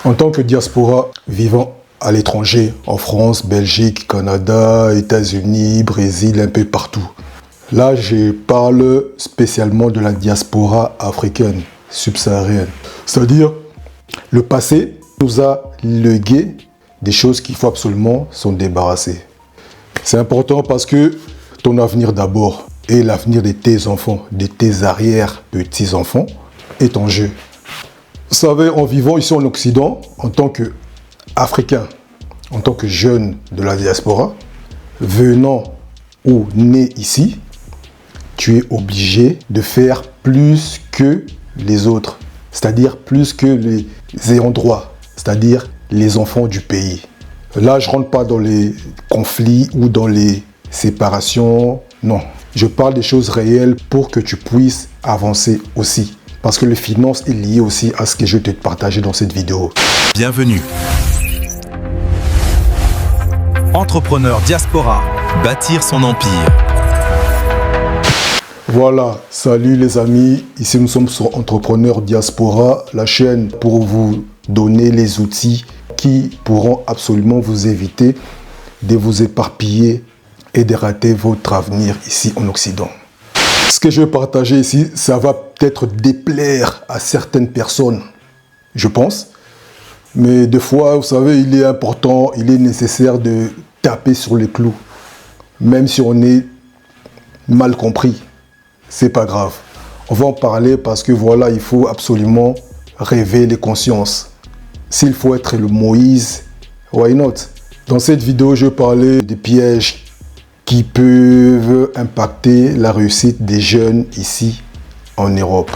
En tant que diaspora vivant à l'étranger, en France, Belgique, Canada, États-Unis, Brésil, un peu partout. Là, je parle spécialement de la diaspora africaine, subsaharienne. C'est-à-dire, le passé nous a légué des choses qu'il faut absolument s'en débarrasser. C'est important parce que ton avenir d'abord et l'avenir de tes enfants, de tes arrière-petits-enfants est en jeu. Vous savez, en vivant ici en Occident, en tant qu'Africain, en tant que jeune de la diaspora, venant ou né ici, tu es obligé de faire plus que les autres, c'est-à-dire plus que les ayants droit, c'est-à-dire les enfants du pays. Là, je ne rentre pas dans les conflits ou dans les séparations, non. Je parle des choses réelles pour que tu puisses avancer aussi. Parce que le finance est lié aussi à ce que je vais te partager dans cette vidéo. Bienvenue. Entrepreneur diaspora, bâtir son empire. Voilà, salut les amis, ici nous sommes sur Entrepreneur Diaspora, la chaîne pour vous donner les outils qui pourront absolument vous éviter de vous éparpiller et de rater votre avenir ici en Occident. Ce que je vais partager ici, ça va peut-être déplaire à certaines personnes, je pense. Mais des fois, vous savez, il est important, il est nécessaire de taper sur les clous. Même si on est mal compris, c'est pas grave. On va en parler parce que voilà, il faut absolument réveiller les consciences. S'il faut être le Moïse, why not? Dans cette vidéo, je vais parler des pièges qui peuvent impacter la réussite des jeunes ici en Europe.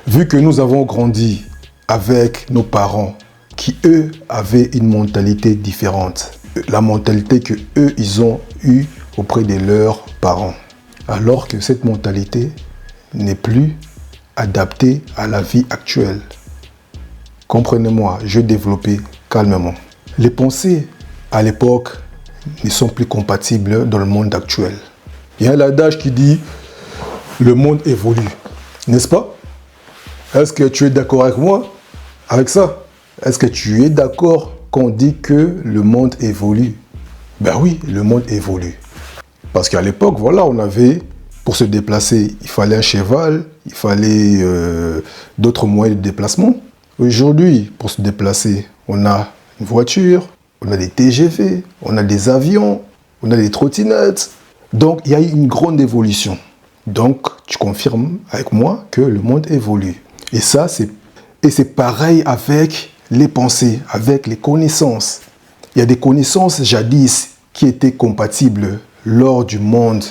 Vu que nous avons grandi avec nos parents qui, eux, avaient une mentalité différente. La mentalité que eux, ils ont eue auprès de leurs parents. Alors que cette mentalité n'est plus adaptée à la vie actuelle. Comprenez-moi, je vais développer calmement. Les pensées à l'époque ne sont plus compatibles dans le monde actuel. Il y a l'adage qui dit « le monde évolue », n'est-ce pas? Est-ce que tu es d'accord avec moi avec ça? Est-ce que tu es d'accord quand on dit que le monde évolue? Ben oui, le monde évolue. Parce qu'à l'époque, voilà, on avait, pour se déplacer, il fallait un cheval, il fallait d'autres moyens de déplacement. Aujourd'hui, pour se déplacer, on a une voiture, on a des TGV, on a des avions, on a des trottinettes. Donc, il y a eu une grande évolution. Donc, tu confirmes avec moi que le monde évolue. Et ça, c'est pareil avec les pensées, avec les connaissances. Il y a des connaissances jadis qui étaient compatibles lors du monde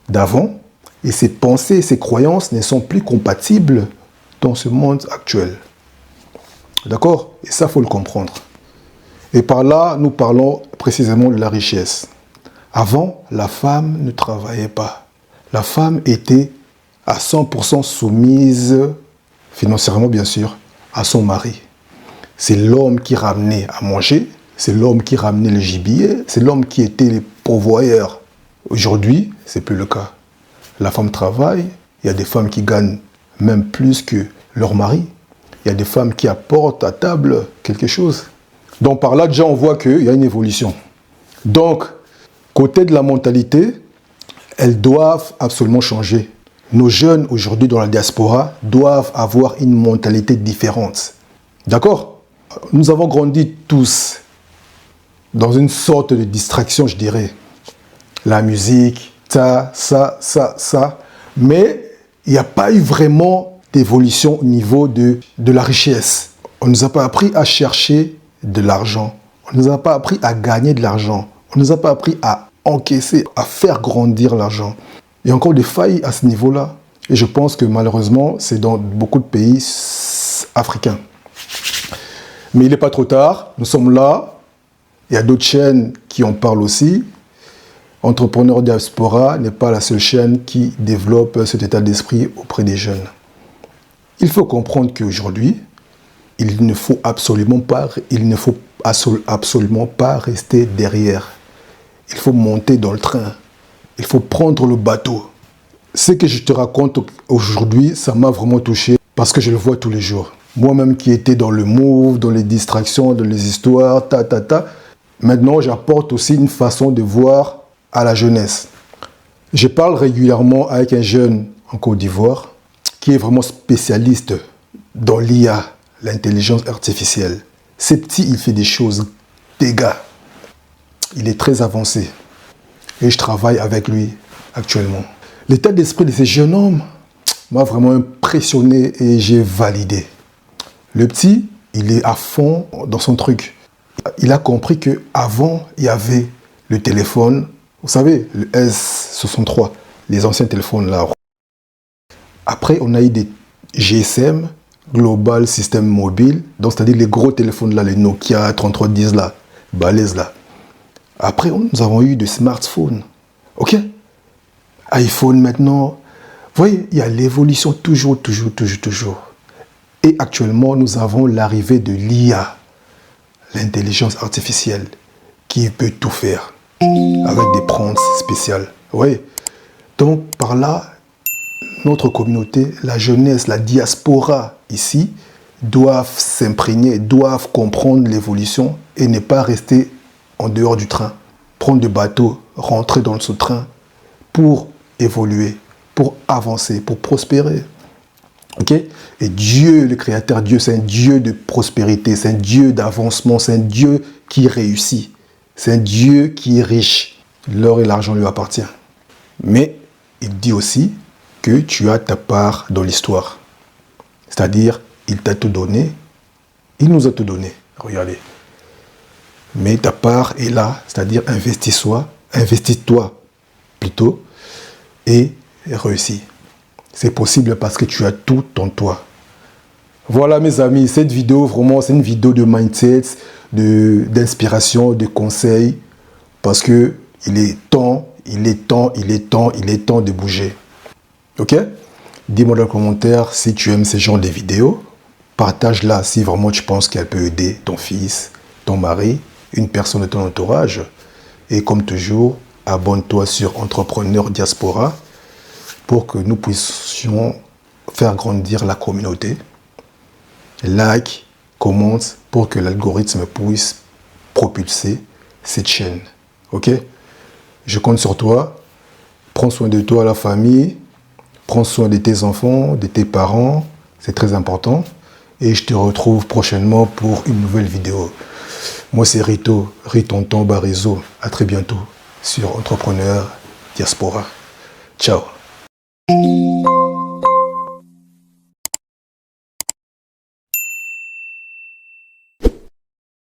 d'avant. Et ces pensées, ces croyances ne sont plus compatibles dans ce monde actuel. D'accord? Et ça, il faut le comprendre. Et par là, nous parlons précisément de la richesse. Avant, la femme ne travaillait pas. La femme était à 100% soumise, financièrement bien sûr, à son mari. C'est l'homme qui ramenait à manger, c'est l'homme qui ramenait le gibier, c'est l'homme qui était le pourvoyeur. Aujourd'hui, ce n'est plus le cas. La femme travaille, il y a des femmes qui gagnent même plus que leur mari. Il y a des femmes qui apportent à table quelque chose. Donc par là, déjà, on voit qu'il y a une évolution. Donc, côté de la mentalité, elles doivent absolument changer. Nos jeunes aujourd'hui dans la diaspora doivent avoir une mentalité différente. D'accord? Nous avons grandi tous dans une sorte de distraction, je dirais. La musique, ça. Mais il n'y a pas eu vraiment d'évolution au niveau de la richesse. On ne nous a pas appris à chercher de l'argent. On ne nous a pas appris à gagner de l'argent. On ne nous a pas appris à encaisser, à faire grandir l'argent. Il y a encore des failles à ce niveau-là. Et je pense que malheureusement, c'est dans beaucoup de pays africains. Mais il n'est pas trop tard. Nous sommes là. Il y a d'autres chaînes qui en parlent aussi. Entrepreneur Diaspora n'est pas la seule chaîne qui développe cet état d'esprit auprès des jeunes. Il faut comprendre qu'aujourd'hui, il ne faut absolument pas rester derrière. Il faut monter dans le train. Il faut prendre le bateau. Ce que je te raconte aujourd'hui, ça m'a vraiment touché parce que je le vois tous les jours. Moi-même qui étais dans le move, dans les distractions, dans les histoires, maintenant j'apporte aussi une façon de voir à la jeunesse. Je parle régulièrement avec un jeune en Côte d'Ivoire qui est vraiment spécialiste dans l'IA, l'intelligence artificielle. C'est petit, il fait des choses, des gars. Il est très avancé et je travaille avec lui actuellement. L'état d'esprit de ces jeunes hommes m'a vraiment impressionné et j'ai validé. Le petit, il est à fond dans son truc. Il a compris qu'avant, il y avait le téléphone, vous savez, le S63, les anciens téléphones là. Après, on a eu des GSM, Global System Mobile, donc c'est-à-dire les gros téléphones là, les Nokia 3310 là, balèzes là. Après, nous avons eu des smartphones, ok? iPhone maintenant. Vous voyez, il y a l'évolution toujours. Et actuellement, nous avons l'arrivée de l'IA, l'intelligence artificielle, qui peut tout faire, avec des prompts spéciales. Oui. Donc, par là, notre communauté, la jeunesse, la diaspora ici, doivent s'imprégner, doivent comprendre l'évolution et ne pas rester en dehors du train. Prendre le bateau, rentrer dans ce train pour évoluer, pour avancer, pour prospérer. Ok? Et Dieu, le Créateur, Dieu, c'est un Dieu de prospérité, c'est un Dieu d'avancement, c'est un Dieu qui réussit, c'est un Dieu qui est riche. L'or et l'argent lui appartiennent. Mais il dit aussi que tu as ta part dans l'histoire. C'est-à-dire, il t'a tout donné, il nous a tout donné. Regardez. Mais ta part est là, c'est-à-dire investis-toi plutôt, et réussis. C'est possible parce que tu as tout en toi. Voilà mes amis, cette vidéo, vraiment, c'est une vidéo de mindset, d'inspiration, de conseils, parce que il est temps de bouger. Ok? Dis-moi dans les commentaires si tu aimes ce genre de vidéos. Partage-la si vraiment tu penses qu'elle peut aider ton fils, ton mari, une personne de ton entourage. Et comme toujours, abonne-toi sur Entrepreneur Diaspora pour que nous puissions faire grandir la communauté. Like, commente pour que l'algorithme puisse propulser cette chaîne. Ok? Je compte sur toi. Prends soin de toi, la famille. Prends soin de tes enfants, de tes parents. C'est très important. Et je te retrouve prochainement pour une nouvelle vidéo. Moi, c'est Ritonton Barizo. À très bientôt sur Entrepreneur Diaspora. Ciao.